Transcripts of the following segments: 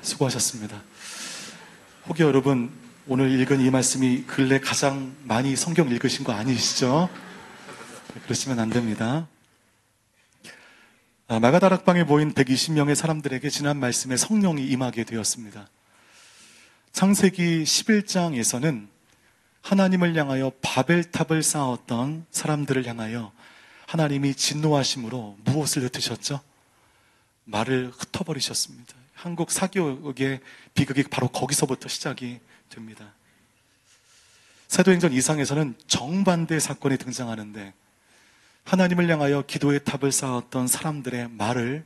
수고하셨습니다. 혹여 여러분, 오늘 읽은 이 말씀이 근래 가장 많이 성경 읽으신 거 아니시죠? 그러시면 안 됩니다. 마가다락방에 모인 120명의 사람들에게 지난 말씀에 성령이 임하게 되었습니다. 창세기 11장에서는 하나님을 향하여 바벨탑을 쌓았던 사람들을 향하여 하나님이 진노하심으로 무엇을 흩으셨죠? 말을 흩어버리셨습니다. 한국 사교육의 비극이 바로 거기서부터 시작이 됩니다. 사도행전 2장에서는 정반대 사건이 등장하는데 하나님을 향하여 기도의 탑을 쌓았던 사람들의 말을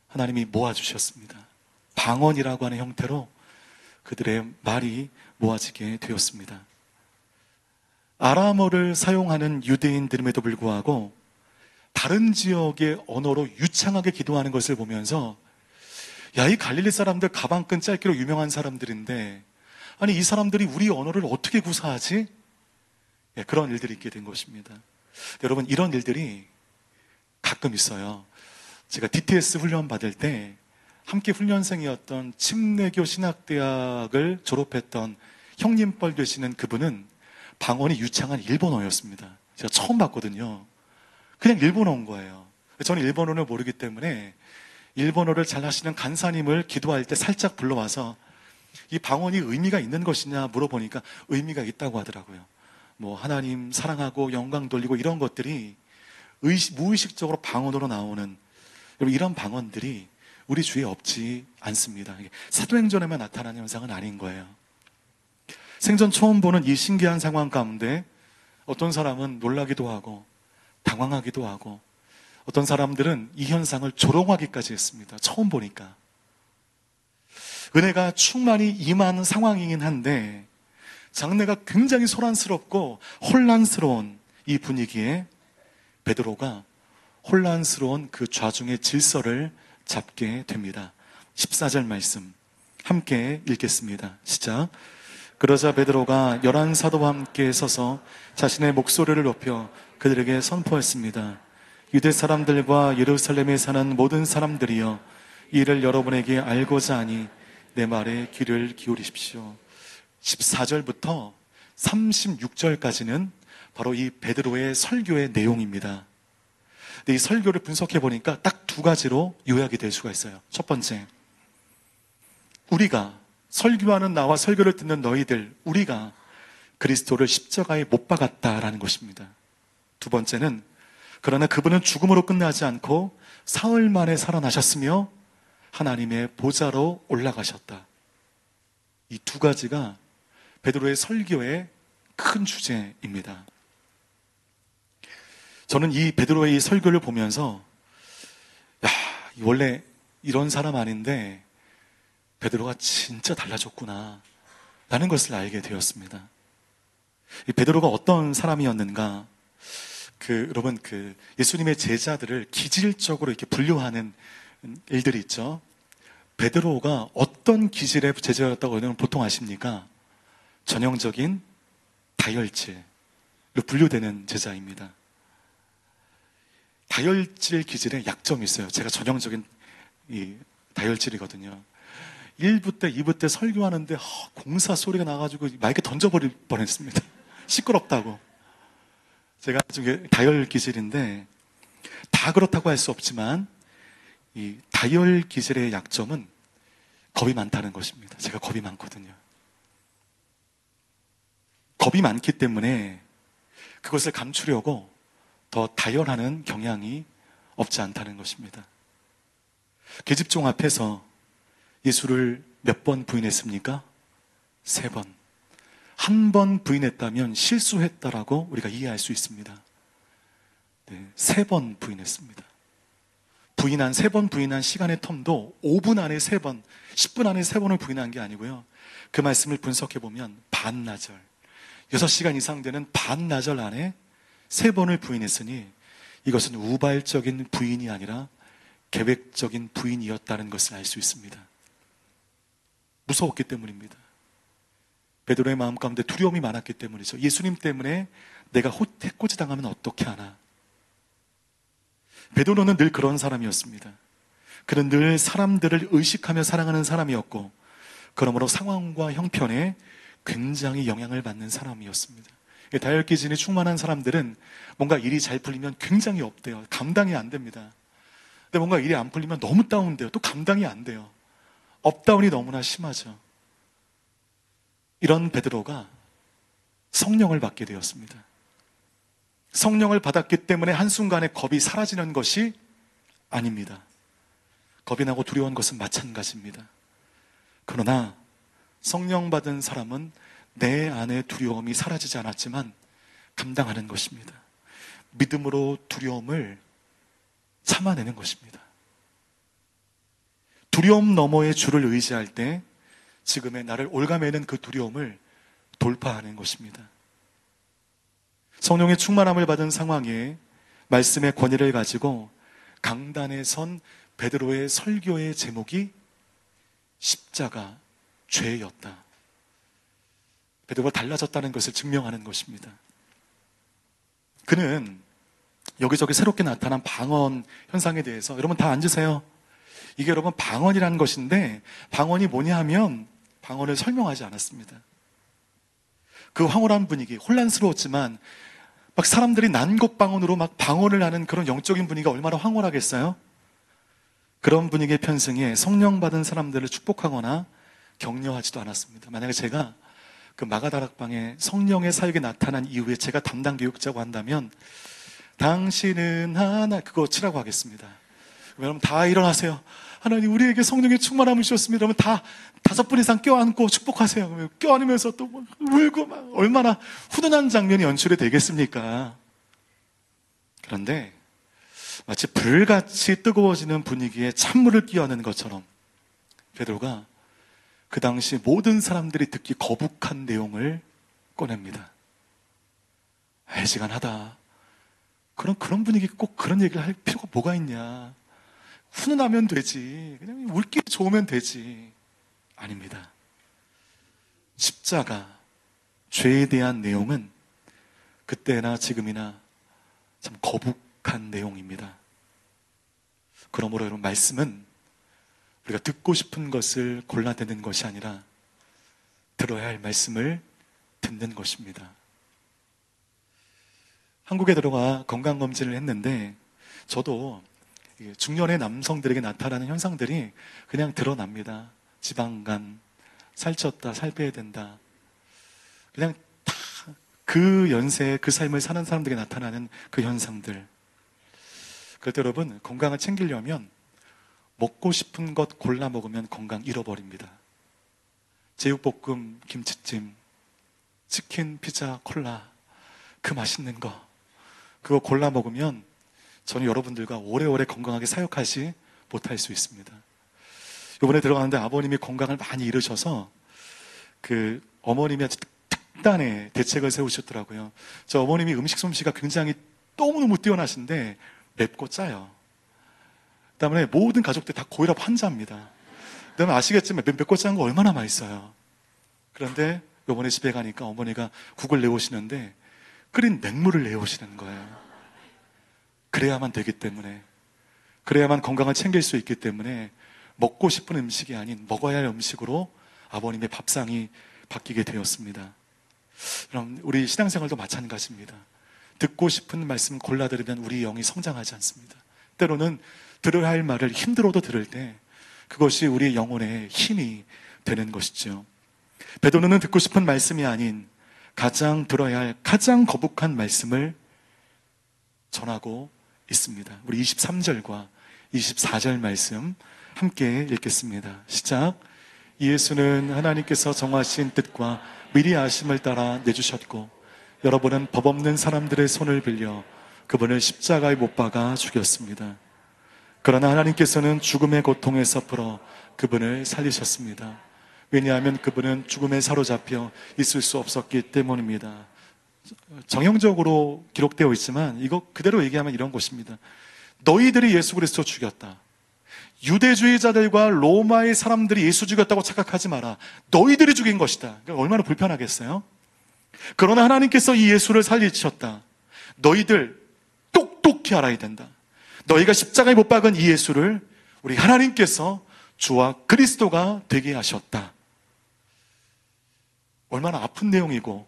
하나님이 모아주셨습니다. 방언이라고 하는 형태로 그들의 말이 모아지게 되었습니다. 아람어를 사용하는 유대인들임에도 불구하고 다른 지역의 언어로 유창하게 기도하는 것을 보면서 야, 이 갈릴리 사람들 가방끈 짧기로 유명한 사람들인데 아니 이 사람들이 우리 언어를 어떻게 구사하지? 예, 그런 일들이 있게 된 것입니다. 여러분, 이런 일들이 가끔 있어요. 제가 DTS 훈련 받을 때 함께 훈련생이었던 침례교 신학대학을 졸업했던 형님뻘 되시는 그분은 방언이 유창한 일본어였습니다. 제가 처음 봤거든요. 그냥 일본어인 거예요. 저는 일본어를 모르기 때문에 일본어를 잘 하시는 간사님을 기도할 때 살짝 불러와서 이 방언이 의미가 있는 것이냐 물어보니까 의미가 있다고 하더라고요. 뭐 하나님 사랑하고 영광 돌리고 이런 것들이 무의식적으로 방언으로 나오는, 여러분, 이런 방언들이 우리 주위에 없지 않습니다. 사도행전에만 나타나는 현상은 아닌 거예요. 생전 처음 보는 이 신기한 상황 가운데 어떤 사람은 놀라기도 하고 당황하기도 하고 어떤 사람들은 이 현상을 조롱하기까지 했습니다. 처음 보니까. 은혜가 충만히 임한 상황이긴 한데 장래가 굉장히 소란스럽고 혼란스러운 이 분위기에 베드로가 혼란스러운 그 좌중의 질서를 잡게 됩니다. 14절 말씀 함께 읽겠습니다. 시작. 그러자 베드로가 11사도와 함께 서서 자신의 목소리를 높여 그들에게 선포했습니다. 유대 사람들과 예루살렘에 사는 모든 사람들이여, 이를 여러분에게 알고자 하니 내 말에 귀를 기울이십시오. 14절부터 36절까지는 바로 이 베드로의 설교의 내용입니다. 근데 이 설교를 분석해 보니까 딱 두 가지로 요약이 될 수가 있어요. 첫 번째, 우리가, 설교하는 나와 설교를 듣는 너희들, 우리가 그리스도를 십자가에 못 박았다라는 것입니다. 두 번째는, 그러나 그분은 죽음으로 끝나지 않고 사흘 만에 살아나셨으며 하나님의 보좌로 올라가셨다. 이 두 가지가 베드로의 설교의 큰 주제입니다. 저는 이 베드로의 이 설교를 보면서 야, 원래 이런 사람 아닌데 베드로가 진짜 달라졌구나 라는 것을 알게 되었습니다. 이 베드로가 어떤 사람이었는가? 여러분, 예수님의 제자들을 기질적으로 이렇게 분류하는 일들이 있죠. 베드로가 어떤 기질의 제자였다고 여러분 보통 아십니까? 전형적인 다혈질로 분류되는 제자입니다. 다혈질 기질에 약점이 있어요. 제가 전형적인 이 다혈질이거든요. 1부 때, 2부 때 설교하는데 공사 소리가 나가지고 마이크 던져버릴 뻔했습니다. 시끄럽다고. 제가 좀 다혈 기질인데 다 그렇다고 할 수 없지만 이 다혈 기질의 약점은 겁이 많다는 것입니다. 제가 겁이 많거든요. 겁이 많기 때문에 그것을 감추려고 더 다혈하는 경향이 없지 않다는 것입니다. 계집종 앞에서 예수를 몇 번 부인했습니까? 3번. 한 번 부인했다면 실수했다라고 우리가 이해할 수 있습니다. 네, 3번 부인했습니다. 3번 부인한 시간의 텀도 5분 안에 3번, 10분 안에 3번을 부인한 게 아니고요. 그 말씀을 분석해 보면 반나절, 6시간 이상 되는 반나절 안에 3번을 부인했으니 이것은 우발적인 부인이 아니라 계획적인 부인이었다는 것을 알 수 있습니다. 무서웠기 때문입니다. 베드로의 마음 가운데 두려움이 많았기 때문이죠. 예수님 때문에 내가 해코지 당하면 어떻게 하나. 베드로는 늘 그런 사람이었습니다. 그는 늘 사람들을 의식하며 살아가는 사람이었고, 그러므로 상황과 형편에 굉장히 영향을 받는 사람이었습니다. 다혈기진이 충만한 사람들은 뭔가 일이 잘 풀리면 굉장히 업돼요. 감당이 안 됩니다. 근데 뭔가 일이 안 풀리면 너무 다운돼요. 또 감당이 안 돼요. 업다운이 너무나 심하죠. 이런 베드로가 성령을 받게 되었습니다. 성령을 받았기 때문에 한순간에 겁이 사라지는 것이 아닙니다. 겁이 나고 두려운 것은 마찬가지입니다. 그러나 성령 받은 사람은 내 안에 두려움이 사라지지 않았지만 감당하는 것입니다. 믿음으로 두려움을 참아내는 것입니다. 두려움 너머의 주를 의지할 때 지금의 나를 올가매는 그 두려움을 돌파하는 것입니다. 성령의 충만함을 받은 상황에 말씀의 권위를 가지고 강단에 선 베드로의 설교의 제목이 십자가 죄였다. 베드로가 달라졌다는 것을 증명하는 것입니다. 그는 여기저기 새롭게 나타난 방언 현상에 대해서, 여러분 다 앉으세요. 이게 여러분 방언이라는 것인데, 방언이 뭐냐 하면 방언을 설명하지 않았습니다. 그 황홀한 분위기, 혼란스러웠지만 막 사람들이 난곡방언으로 막 방언을 하는 그런 영적인 분위기가 얼마나 황홀하겠어요? 그런 분위기의 편승에 성령 받은 사람들을 축복하거나 격려하지도 않았습니다. 만약에 제가 그 마가다락방에 성령의 사역이 나타난 이후에 제가 담당 교육자고 한다면 당신은 하나, 그거 치라고 하겠습니다. 여러분 다 일어나세요. 하나님 우리에게 성령의 충만함을 주셨습니다. 여러분 다 5분 이상 껴안고 축복하세요. 껴안으면서 또 울고 막 얼마나 훈훈한 장면이 연출이 되겠습니까? 그런데 마치 불같이 뜨거워지는 분위기에 찬물을 끼얹는 것처럼 베드로가 그 당시 모든 사람들이 듣기 거북한 내용을 꺼냅니다. 애지간하다. 그런 분위기 꼭 그런 얘기를 할 필요가 뭐가 있냐. 훈훈하면 되지. 그냥 울기 좋으면 되지. 아닙니다. 십자가, 죄에 대한 내용은 그때나 지금이나 참 거북한 내용입니다. 그러므로 여러분, 말씀은 우리가 듣고 싶은 것을 골라듣는 것이 아니라 들어야 할 말씀을 듣는 것입니다. 한국에 들어가 건강검진을 했는데 저도 중년의 남성들에게 나타나는 현상들이 그냥 드러납니다. 지방간, 살쪘다, 살 빼야 된다. 그냥 다 그 연세에 그 삶을 사는 사람들에게 나타나는 그 현상들. 그럴 때 여러분, 건강을 챙기려면 먹고 싶은 것 골라 먹으면 건강 잃어버립니다. 제육볶음, 김치찜, 치킨, 피자, 콜라, 그 맛있는 거 그거 골라 먹으면 저는 여러분들과 오래오래 건강하게 사역하지 못할 수 있습니다. 이번에 들어가는데 아버님이 건강을 많이 잃으셔서 그 어머님이 아주 특단의 대책을 세우셨더라고요. 저 어머님이 음식 솜씨가 굉장히 너무너무 뛰어나신데 맵고 짜요. 그다음에 모든 가족들 다 고혈압 환자입니다. 그다음에 아시겠지만 맵고 짠 거 얼마나 맛있어요. 그런데 이번에 집에 가니까 어머니가 국을 내오시는데 끓인 냉물을 내오시는 거예요. 그래야만 되기 때문에, 그래야만 건강을 챙길 수 있기 때문에 먹고 싶은 음식이 아닌 먹어야 할 음식으로 아버님의 밥상이 바뀌게 되었습니다. 그럼 우리 신앙생활도 마찬가지입니다. 듣고 싶은 말씀 골라 들으면 우리 영이 성장하지 않습니다. 때로는 들어야 할 말을 힘들어도 들을 때 그것이 우리 영혼의 힘이 되는 것이죠. 베드로는 듣고 싶은 말씀이 아닌 가장 들어야 할 가장 거북한 말씀을 전하고 있습니다. 우리 23절과 24절 말씀 함께 읽겠습니다. 시작. 예수는 하나님께서 정하신 뜻과 미리 아심을 따라 내주셨고 여러분은 법 없는 사람들의 손을 빌려 그분을 십자가에 못 박아 죽였습니다. 그러나 하나님께서는 죽음의 고통에서 풀어 그분을 살리셨습니다. 왜냐하면 그분은 죽음에 사로잡혀 있을 수 없었기 때문입니다. 정형적으로 기록되어 있지만 이거 그대로 얘기하면 이런 것입니다. 너희들이 예수 그리스도 죽였다. 유대주의자들과 로마의 사람들이 예수 죽였다고 착각하지 마라. 너희들이 죽인 것이다. 그러니까 얼마나 불편하겠어요? 그러나 하나님께서 이 예수를 살리셨다. 너희들 똑똑히 알아야 된다. 너희가 십자가에 못 박은 이 예수를 우리 하나님께서 주와 그리스도가 되게 하셨다. 얼마나 아픈 내용이고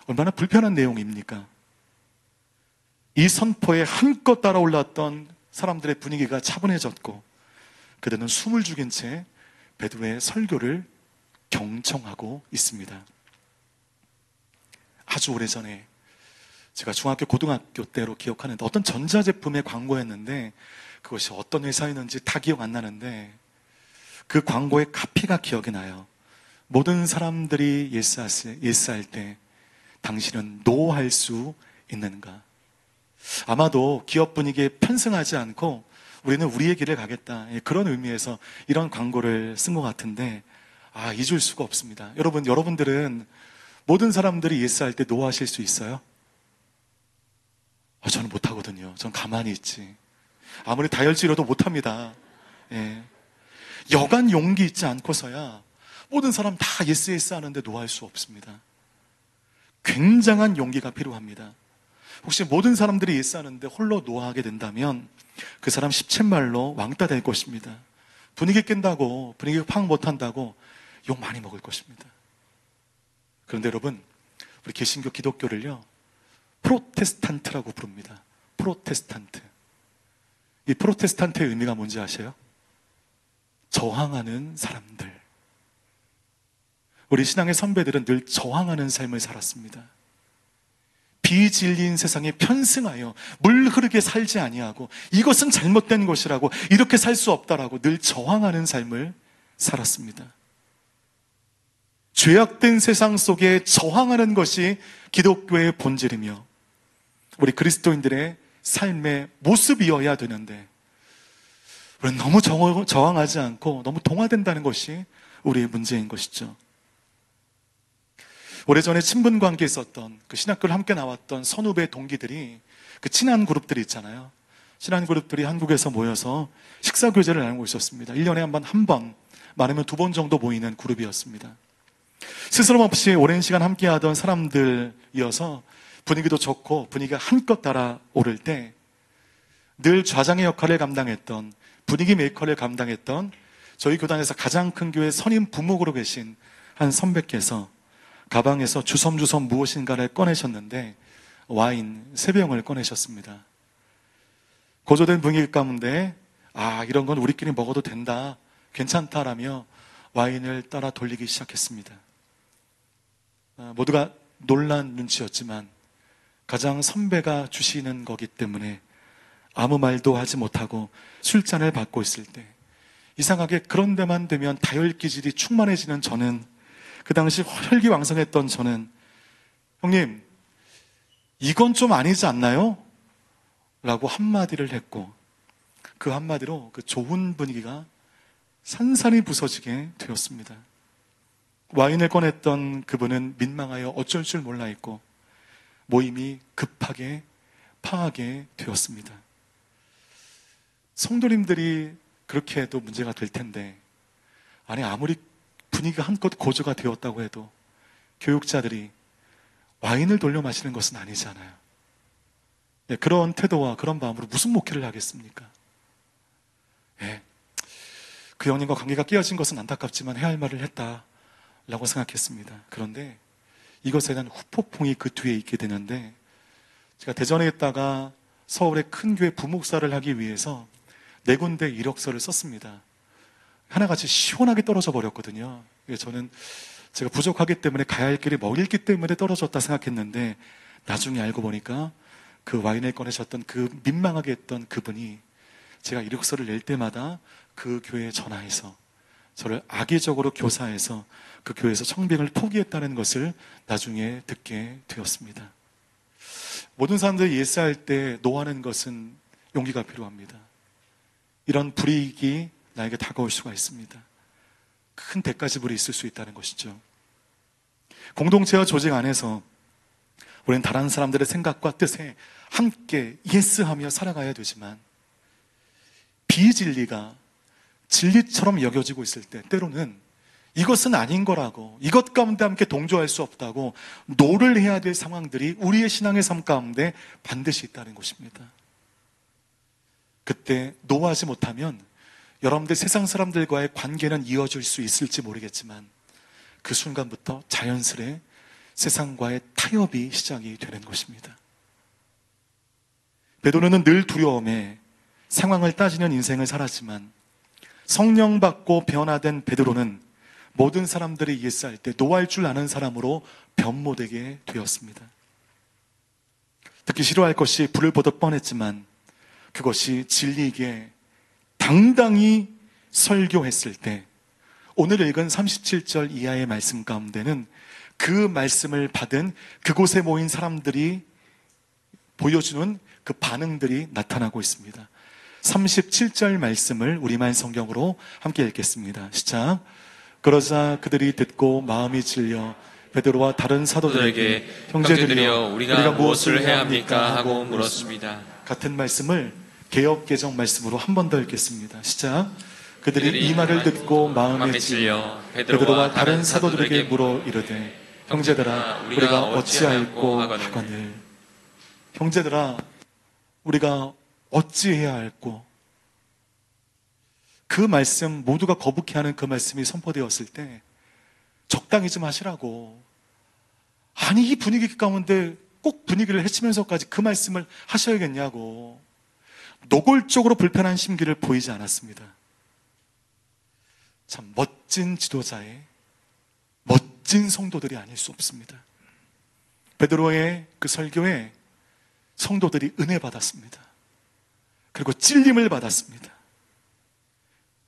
얼마나 불편한 내용입니까? 이 선포에 한껏 따라올랐던 사람들의 분위기가 차분해졌고 그들은 숨을 죽인 채 베드로의 설교를 경청하고 있습니다. 아주 오래전에 제가 중학교, 고등학교 때로 기억하는데 어떤 전자제품의 광고였는데 그것이 어떤 회사였는지 다 기억 안 나는데 그 광고의 카피가 기억이 나요. 모든 사람들이 예스할 때 당신은 노할 수 있는가? 아마도 기업 분위기에 편승하지 않고 우리는 우리의 길을 가겠다. 그런 의미에서 이런 광고를 쓴 것 같은데 잊을 수가 없습니다. 여러분들은 모든 사람들이 예스할 때 노하실 수 있어요? 저는 못하거든요. 전 가만히 있지. 아무리 다혈질이라도 못합니다. 예. 여간 용기 있지 않고서야 모든 사람 다 예스 하는데 노할 수 없습니다. 굉장한 용기가 필요합니다. 혹시 모든 사람들이 예스 하는데 홀로 노하게 된다면 그 사람 십쳇말로 왕따 될 것입니다. 분위기 깬다고, 분위기 파악 못한다고 욕 많이 먹을 것입니다. 그런데 여러분, 우리 개신교 기독교를요, 프로테스탄트라고 부릅니다. 프로테스탄트. 이 프로테스탄트의 의미가 뭔지 아세요? 저항하는 사람들. 우리 신앙의 선배들은 늘 저항하는 삶을 살았습니다. 비진리인 세상에 편승하여 물 흐르게 살지 아니하고 이것은 잘못된 것이라고 이렇게 살 수 없다라고 늘 저항하는 삶을 살았습니다. 죄악된 세상 속에 저항하는 것이 기독교의 본질이며 우리 그리스도인들의 삶의 모습이어야 되는데 우리는 너무 저항하지 않고 너무 동화된다는 것이 우리의 문제인 것이죠. 오래전에 친분 관계에 있었던 그 신학교를 함께 나왔던 선후배 동기들이 그 친한 그룹들이 있잖아요. 친한 그룹들이 한국에서 모여서 식사 교제를 나누고 있었습니다. 1년에 한 번, 많으면 2번 정도 모이는 그룹이었습니다. 스스럼 없이 오랜 시간 함께 하던 사람들이어서 분위기도 좋고 분위기가 한껏 달아오를 때 늘 좌장의 역할을 감당했던, 분위기 메이커를 감당했던 저희 교단에서 가장 큰 교회 선임 부목으로 계신 한 선배께서 가방에서 주섬주섬 무엇인가를 꺼내셨는데 와인 3병을 꺼내셨습니다. 고조된 분위기 가운데 이런 건 우리끼리 먹어도 된다, 괜찮다라며 와인을 따라 돌리기 시작했습니다. 모두가 놀란 눈치였지만 가장 선배가 주시는 거기 때문에 아무 말도 하지 못하고 술잔을 받고 있을 때 이상하게 그런 데만 되면 다혈기질이 충만해지는 저는, 그 당시 혈기왕성했던 저는 형님 이건 좀 아니지 않나요? 라고 한마디를 했고 그 한마디로 그 좋은 분위기가 산산이 부서지게 되었습니다. 와인을 꺼냈던 그분은 민망하여 어쩔 줄 몰라 했고 모임이 급하게 파하게 되었습니다. 성도님들이 그렇게 해도 문제가 될 텐데 아무리 분위기가 한껏 고조가 되었다고 해도 교육자들이 와인을 돌려 마시는 것은 아니잖아요. 그런 태도와 그런 마음으로 무슨 목회를 하겠습니까? 그 형님과 관계가 깨어진 것은 안타깝지만 해야 할 말을 했다라고 생각했습니다. 그런데 이것에 대한 후폭풍이 그 뒤에 있게 되는데 제가 대전에 있다가 서울의 큰 교회 부목사를 하기 위해서 4군데 이력서를 썼습니다. 하나같이 시원하게 떨어져 버렸거든요. 저는 제가 부족하기 때문에 가야 할 길이 멀기 때문에 떨어졌다 생각했는데 나중에 알고 보니까 그 와인을 꺼내셨던 그 민망하게 했던 그분이 제가 이력서를 낼 때마다 그 교회에 전화해서 저를 악의적으로 교사해서 그 교회에서 청빙을 포기했다는 것을 나중에 듣게 되었습니다. 모든 사람들이 예스할 때 노하는 것은 용기가 필요합니다. 이런 불이익이 나에게 다가올 수가 있습니다. 큰 대가 지불이 있을 수 있다는 것이죠. 공동체와 조직 안에서 우리는 다른 사람들의 생각과 뜻에 함께 예스하며 살아가야 되지만 비진리가 진리처럼 여겨지고 있을 때 때로는 이것은 아닌 거라고, 이것 가운데 함께 동조할 수 없다고 노를 해야 될 상황들이 우리의 신앙의 삶 가운데 반드시 있다는 것입니다. 그때 노하지 못하면 여러분들 세상 사람들과의 관계는 이어질 수 있을지 모르겠지만 그 순간부터 자연스레 세상과의 타협이 시작이 되는 것입니다. 베드로는 늘 두려움에 상황을 따지는 인생을 살았지만 성령 받고 변화된 베드로는 모든 사람들이 예스할 때 노할 줄 아는 사람으로 변모되게 되었습니다. 듣기 싫어할 것이 불을 보듯 뻔했지만 그것이 진리이기에 당당히 설교했을 때 오늘 읽은 37절 이하의 말씀 가운데는 그 말씀을 받은 그곳에 모인 사람들이 보여주는 그 반응들이 나타나고 있습니다. 37절 말씀을 우리말 성경으로 함께 읽겠습니다. 시작. 그러자 그들이 듣고 마음이 질려 베드로와 다른 사도들에게 형제들이여 우리가 무엇을 해야 합니까 하고 물었습니다. 같은 말씀을 개역 개정 말씀으로 한 번 더 읽겠습니다. 시작. 그들이 이 말을 듣고 마음에 질려 베드로와 다른 사도들에게 물어 이르되 형제들아 우리가 어찌할꼬 하거늘. 형제들아 우리가 어찌해야 할꼬. 그 말씀, 모두가 거북해하는 그 말씀이 선포되었을 때 적당히 좀 하시라고. 아니 이 분위기 가운데 꼭 분위기를 해치면서까지 그 말씀을 하셔야겠냐고. 노골적으로 불편한 심기를 보이지 않았습니다. 참 멋진 지도자의 멋진 성도들이 아닐 수 없습니다. 베드로의 그 설교에 성도들이 은혜 받았습니다. 그리고 찔림을 받았습니다.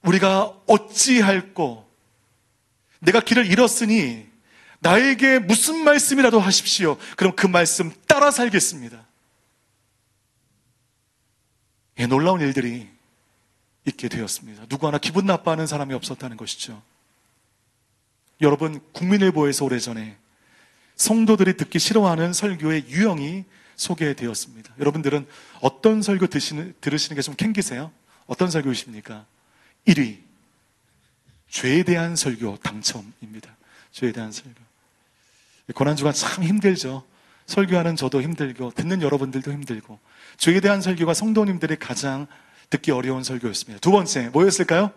우리가 어찌할꼬. 내가 길을 잃었으니 나에게 무슨 말씀이라도 하십시오. 그럼 그 말씀 따라 살겠습니다. 예, 놀라운 일들이 있게 되었습니다. 누구 하나 기분 나빠하는 사람이 없었다는 것이죠. 여러분, 국민일보에서 오래전에 성도들이 듣기 싫어하는 설교의 유형이 소개되었습니다. 여러분들은 어떤 설교 들으시는 게 좀 캥기세요? 어떤 설교이십니까? 1위, 죄에 대한 설교 당첨입니다. 죄에 대한 설교. 고난주간 참 힘들죠. 설교하는 저도 힘들고 듣는 여러분들도 힘들고 죄에 대한 설교가 성도님들이 가장 듣기 어려운 설교였습니다. 두 번째 뭐였을까요?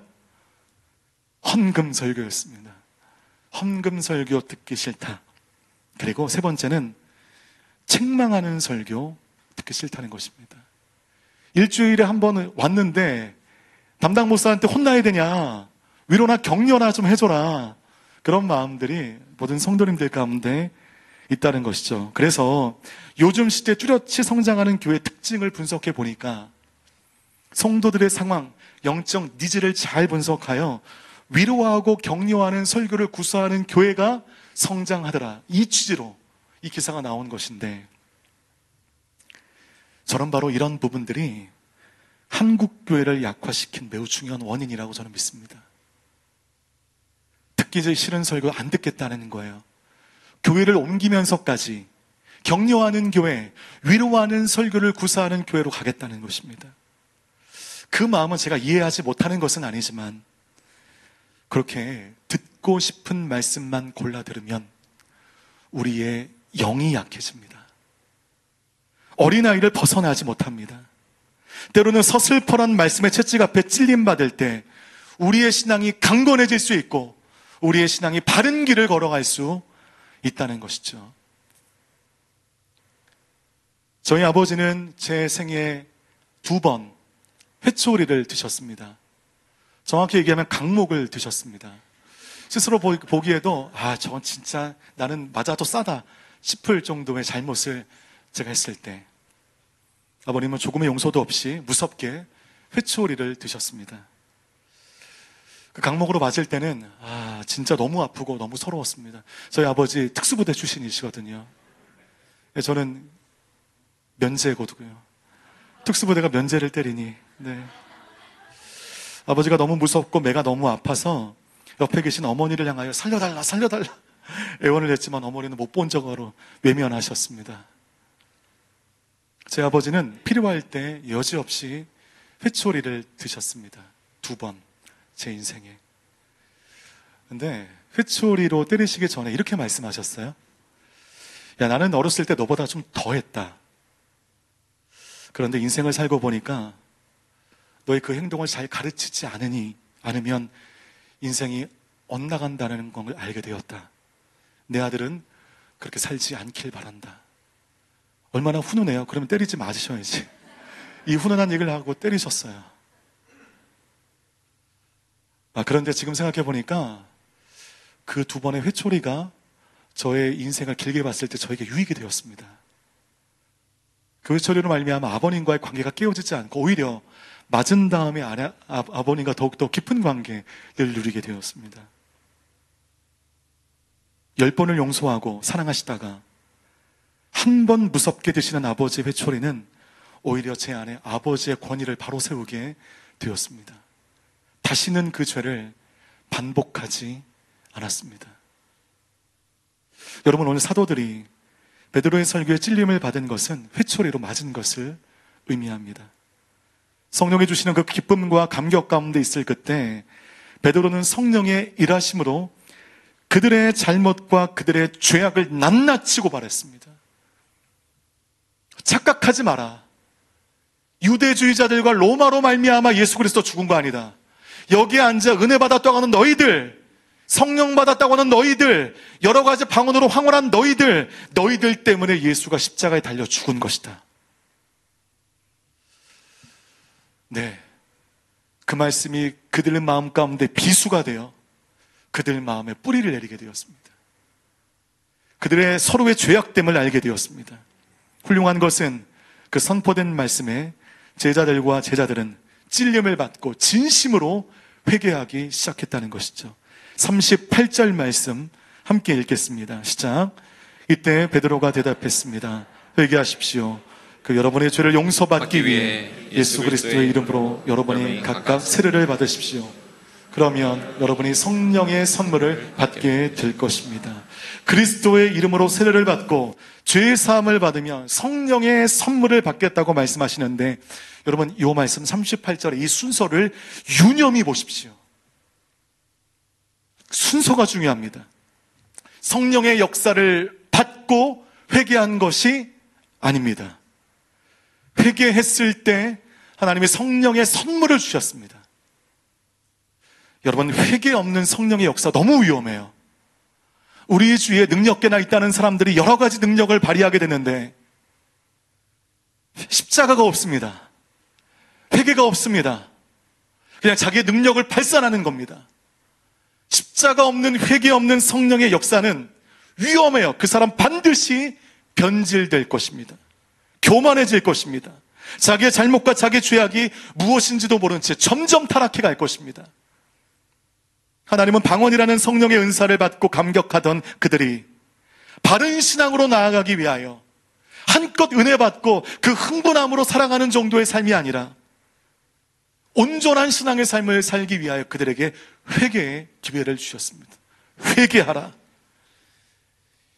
헌금 설교였습니다. 헌금 설교 듣기 싫다. 그리고 세 번째는 책망하는 설교 듣기 싫다는 것입니다. 일주일에 한 번 왔는데 담당 목사한테 혼나야 되냐, 위로나 격려나 좀 해줘라, 그런 마음들이 모든 성도님들 가운데 있다는 것이죠. 그래서 요즘 시대에 뚜렷이 성장하는 교회의 특징을 분석해 보니까 성도들의 상황, 영적 니즈를 잘 분석하여 위로하고 격려하는 설교를 구사하는 교회가 성장하더라, 이 취지로 이 기사가 나온 것인데, 저는 바로 이런 부분들이 한국 교회를 약화시킨 매우 중요한 원인이라고 저는 믿습니다. 듣기 싫은 설교 안 듣겠다는 거예요. 교회를 옮기면서까지 격려하는 교회, 위로하는 설교를 구사하는 교회로 가겠다는 것입니다. 그 마음은 제가 이해하지 못하는 것은 아니지만 그렇게 듣고 싶은 말씀만 골라 들으면 우리의 영이 약해집니다. 어린아이를 벗어나지 못합니다. 때로는 서슬퍼런 말씀의 채찍 앞에 찔림받을 때 우리의 신앙이 강건해질 수 있고 우리의 신앙이 바른 길을 걸어갈 수 있다는 것이죠. 저희 아버지는 제 생애 2번 회초리를 드셨습니다. 정확히 얘기하면 강목을 드셨습니다. 스스로 보기에도 저건 진짜 나는 맞아도 싸다 싶을 정도의 잘못을 제가 했을 때 아버님은 조금의 용서도 없이 무섭게 회초리를 드셨습니다. 그 강목으로 맞을 때는 진짜 너무 아프고 너무 서러웠습니다. 저희 아버지 특수부대 출신이시거든요. 저는 면제거든요. 특수부대가 면제를 때리니, 네. 아버지가 너무 무섭고 매가 너무 아파서 옆에 계신 어머니를 향하여 살려달라 살려달라 애원을 했지만 어머니는 못 본 척으로 외면하셨습니다. 제 아버지는 필요할 때 여지없이 회초리를 드셨습니다. 2번 제 인생에. 근데 회초리로 때리시기 전에 이렇게 말씀하셨어요. 야, 나는 어렸을 때 너보다 좀 더 했다. 그런데 인생을 살고 보니까 너의 그 행동을 잘 가르치지 않으면 인생이 엇나간다는 걸 알게 되었다. 내 아들은 그렇게 살지 않길 바란다. 얼마나 훈훈해요. 그러면 때리지 마시셔야지. 이 훈훈한 얘기를 하고 때리셨어요. 그런데 지금 생각해 보니까 그 두 번의 회초리가 저의 인생을 길게 봤을 때 저에게 유익이 되었습니다. 그 회초리로 말미암아 아버님과의 관계가 깨어지지 않고 오히려 맞은 다음에 아버님과 더욱더 깊은 관계를 누리게 되었습니다. 10번을 용서하고 사랑하시다가 한 번 무섭게 드시는 아버지의 회초리는 오히려 제 안에 아버지의 권위를 바로 세우게 되었습니다. 다시는 그 죄를 반복하지 않았습니다. 여러분, 오늘 사도들이 베드로의 설교에 찔림을 받은 것은 회초리로 맞은 것을 의미합니다. 성령이 주시는 그 기쁨과 감격 가운데 있을 그때 베드로는 성령의 일하심으로 그들의 잘못과 그들의 죄악을 낱낱이 고발했습니다. 착각하지 마라. 유대주의자들과 로마로 말미암아 예수 그리스도 죽은 거 아니다. 여기에 앉아 은혜 받았다고 하는 너희들, 성령 받았다고 하는 너희들, 여러 가지 방언으로 황홀한 너희들 때문에 예수가 십자가에 달려 죽은 것이다. 네, 그 말씀이 그들의 마음 가운데 비수가 되어 그들 마음에 뿌리를 내리게 되었습니다. 그들의 서로의 죄악됨을 알게 되었습니다. 훌륭한 것은 그 선포된 말씀에 제자들과 제자들은 찔림을 받고 진심으로 회개하기 시작했다는 것이죠. 38절 말씀 함께 읽겠습니다. 시작. 이때 베드로가 대답했습니다. 회개하십시오. 그 여러분의 죄를 용서받기 위해 예수 그리스도의 이름으로 여러분이 각각 세례를 받으십시오. 그러면 여러분이 성령의 선물을 받게 될 것입니다. 그리스도의 이름으로 세례를 받고 죄의 사함을 받으면 성령의 선물을 받겠다고 말씀하시는데, 여러분 이 말씀 38절의 이 순서를 유념히 보십시오. 순서가 중요합니다. 성령의 역사를 받고 회개한 것이 아닙니다. 회개했을 때 하나님이 성령의 선물을 주셨습니다. 여러분, 회개 없는 성령의 역사 너무 위험해요. 우리 주위에 능력계나 있다는 사람들이 여러 가지 능력을 발휘하게 되는데 십자가가 없습니다. 회개가 없습니다. 그냥 자기의 능력을 발산하는 겁니다. 십자가 없는, 회개 없는 성령의 역사는 위험해요. 그 사람 반드시 변질될 것입니다. 교만해질 것입니다. 자기의 잘못과 자기의 죄악이 무엇인지도 모른 채 점점 타락해 갈 것입니다. 하나님은 방언이라는 성령의 은사를 받고 감격하던 그들이 바른 신앙으로 나아가기 위하여 한껏 은혜 받고 그 흥분함으로 살아가는 정도의 삶이 아니라 온전한 신앙의 삶을 살기 위하여 그들에게 회개의 기회를 주셨습니다. 회개하라.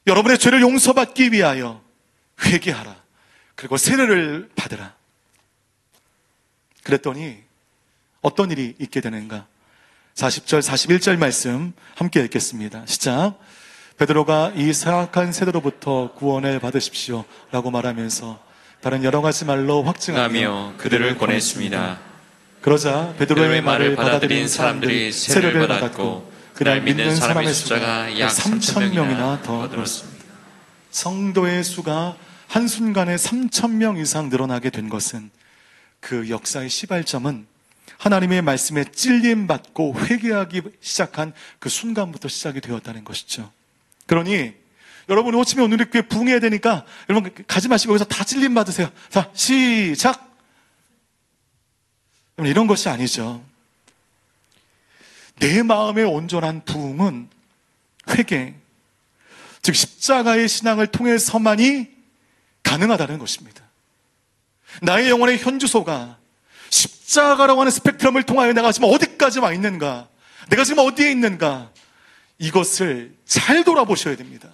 여러분의 죄를 용서받기 위하여 회개하라. 그리고 세례를 받으라. 그랬더니 어떤 일이 있게 되는가? 40절, 41절 말씀 함께 읽겠습니다. 시작. 베드로가 이 사악한 세대로부터 구원을 받으십시오 라고 말하면서 다른 여러 가지 말로 확증하며 그들을 보냈습니다. 그러자 베드로의 말을 받아들인 사람들이 세례를 받았고 그날 믿는 사람의 숫자가 약 3,000명이나 더 늘었습니다. 성도의 수가 한순간에 3,000명 이상 늘어나게 된 것은, 그 역사의 시발점은 하나님의 말씀에 찔림받고 회개하기 시작한 그 순간부터 시작이 되었다는 것이죠. 그러니 여러분, 호치민 온누리교회 부흥해야 되니까 여러분 가지 마시고 여기서 다 찔림 받으세요. 자, 시작. 이런 것이 아니죠. 내 마음의 온전한 부흥은 회개, 즉 십자가의 신앙을 통해서만이 가능하다는 것입니다. 나의 영혼의 현주소가 십자가라고 하는 스펙트럼을 통하여 내가 지금 어디까지 와 있는가, 내가 지금 어디에 있는가, 이것을 잘 돌아보셔야 됩니다.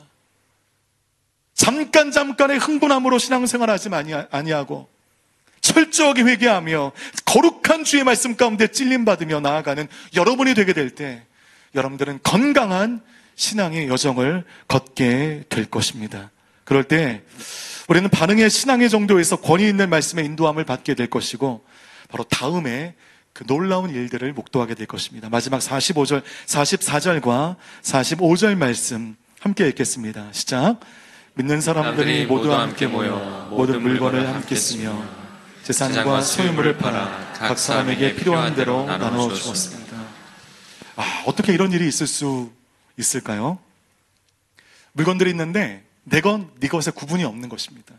잠깐의 흥분함으로 신앙생활하지 아니하고 철저하게 회개하며 거룩한 주의 말씀 가운데 찔림받으며 나아가는 여러분이 되게 될 때 여러분들은 건강한 신앙의 여정을 걷게 될 것입니다. 그럴 때 우리는 반응의 신앙의 정도에서 권위 있는 말씀의 인도함을 받게 될 것이고, 바로 다음에 그 놀라운 일들을 목도하게 될 것입니다. 마지막 45절, 44절과 45절 말씀 함께 읽겠습니다. 시작. 믿는 사람들이 모두 함께 모여 모든 물건을 함께 쓰며 재산과 소유물을 팔아 각 사람에게 필요한 대로 나누어 주었습니다. 어떻게 이런 일이 있을 수 있을까요? 물건들이 있는데 내 것, 네 것에 구분이 없는 것입니다.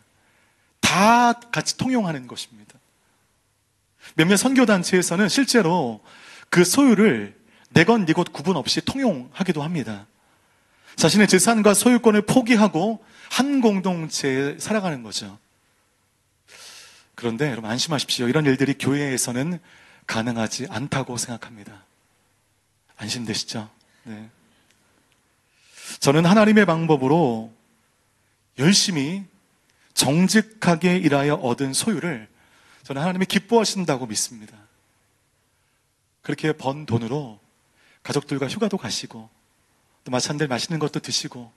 다 같이 통용하는 것입니다. 몇몇 선교단체에서는 실제로 그 소유를 내 것, 네 것 구분 없이 통용하기도 합니다. 자신의 재산과 소유권을 포기하고 한 공동체에 살아가는 거죠. 그런데 여러분 안심하십시오. 이런 일들이 교회에서는 가능하지 않다고 생각합니다. 안심되시죠? 네. 저는 하나님의 방법으로 열심히 정직하게 일하여 얻은 소유를 저는 하나님이 기뻐하신다고 믿습니다. 그렇게 번 돈으로 가족들과 휴가도 가시고 또 마찬가지로 맛있는 것도 드시고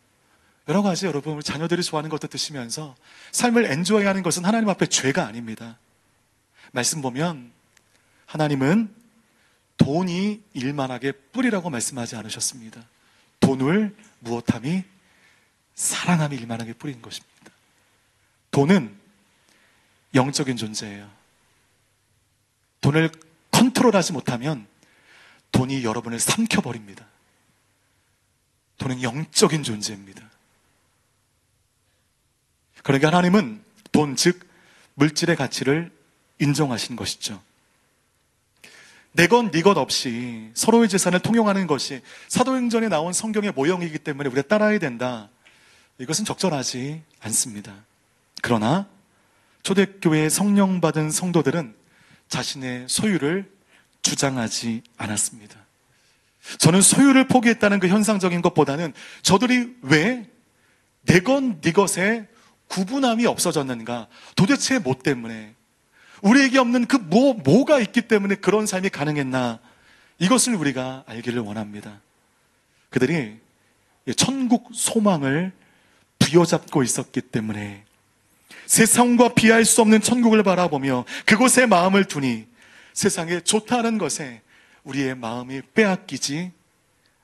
여러 가지 여러분 우리 자녀들이 좋아하는 것도 드시면서 삶을 엔조이하는 것은 하나님 앞에 죄가 아닙니다. 말씀 보면 하나님은 돈이 일만하게 뿌리라고 말씀하지 않으셨습니다. 돈을 무엇함이 사랑함이 일만하게 뿌리는 것입니다. 돈은 영적인 존재예요. 돈을 컨트롤하지 못하면 돈이 여러분을 삼켜버립니다. 돈은 영적인 존재입니다. 그러니까 하나님은 돈, 즉 물질의 가치를 인정하신 것이죠. 내 것, 네 것 없이 서로의 재산을 통용하는 것이 사도행전에 나온 성경의 모형이기 때문에 우리가 따라야 된다. 이것은 적절하지 않습니다. 그러나 초대교회에 성령 받은 성도들은 자신의 소유를 주장하지 않았습니다. 저는 소유를 포기했다는 그 현상적인 것보다는 저들이 왜 내 것, 네 것에 구분함이 없어졌는가? 도대체 뭐 때문에? 우리에게 없는 그 뭐가 있기 때문에 그런 삶이 가능했나? 이것을 우리가 알기를 원합니다. 그들이 천국 소망을 부여잡고 있었기 때문에 세상과 비할 수 없는 천국을 바라보며 그곳에 마음을 두니 세상에 좋다는 것에 우리의 마음이 빼앗기지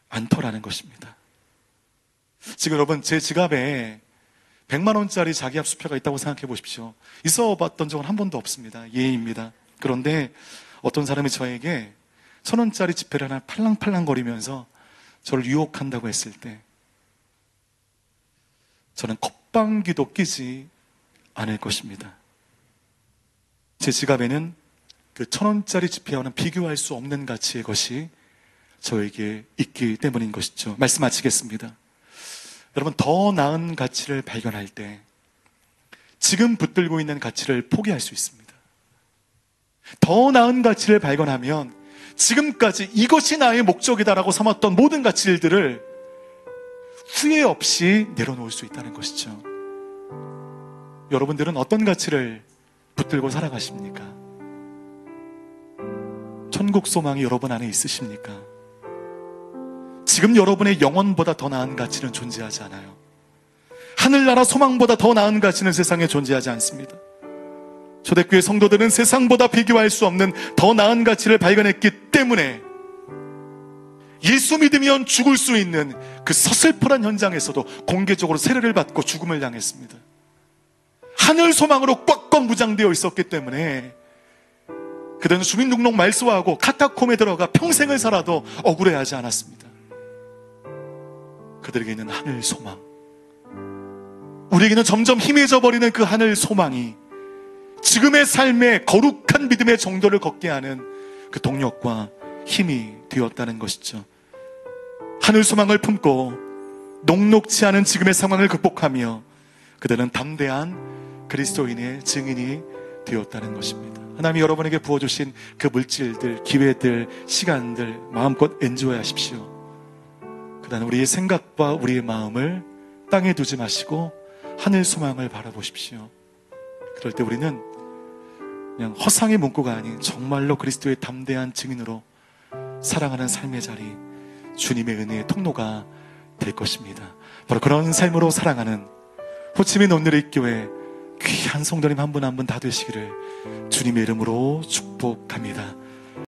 않더라는 것입니다. 지금 여러분 제 지갑에 100만 원짜리 자기압 수표가 있다고 생각해 보십시오. 있어 봤던 적은 한 번도 없습니다. 예입니다. 그런데 어떤 사람이 저에게 1,000원짜리 지폐를 하나 팔랑팔랑 거리면서 저를 유혹한다고 했을 때 저는 컵방귀도 끼지 않을 것입니다. 제 지갑에는 그 1,000원짜리 지폐와는 비교할 수 없는 가치의 것이 저에게 있기 때문인 것이죠. 말씀 마치겠습니다. 여러분 더 나은 가치를 발견할 때 지금 붙들고 있는 가치를 포기할 수 있습니다. 더 나은 가치를 발견하면 지금까지 이것이 나의 목적이다라고 삼았던 모든 가치들을 후회 없이 내려놓을 수 있다는 것이죠. 여러분들은 어떤 가치를 붙들고 살아가십니까? 천국 소망이 여러분 안에 있으십니까? 지금 여러분의 영혼보다 더 나은 가치는 존재하지 않아요. 하늘나라 소망보다 더 나은 가치는 세상에 존재하지 않습니다. 초대교회 성도들은 세상보다 비교할 수 없는 더 나은 가치를 발견했기 때문에 예수 믿으면 죽을 수 있는 그 서슬퍼런 현장에서도 공개적으로 세례를 받고 죽음을 당했습니다. 하늘 소망으로 꽉꽉 무장되어 있었기 때문에 그들은 주민등록 말소하고 카타콤에 들어가 평생을 살아도 억울해하지 않았습니다. 그들에게 있는 하늘 소망, 우리에게는 점점 희미해져 버리는 그 하늘 소망이 지금의 삶의 거룩한 믿음의 정도를 걷게 하는 그 동력과 힘이 되었다는 것이죠. 하늘 소망을 품고 녹록치 않은 지금의 상황을 극복하며 그들은 담대한 그리스도인의 증인이 되었다는 것입니다. 하나님이 여러분에게 부어주신 그 물질들, 기회들, 시간들 마음껏 엔조이하십시오. 그다음 우리의 생각과 우리의 마음을 땅에 두지 마시고 하늘 소망을 바라보십시오. 그럴 때 우리는 그냥 허상의 문구가 아닌 정말로 그리스도의 담대한 증인으로 살아가는 삶의 자리, 주님의 은혜의 통로가 될 것입니다. 바로 그런 삶으로 살아가는 호치민 온누리 교회 귀한 성도님 한 분 한 분 다 되시기를 주님의 이름으로 축복합니다.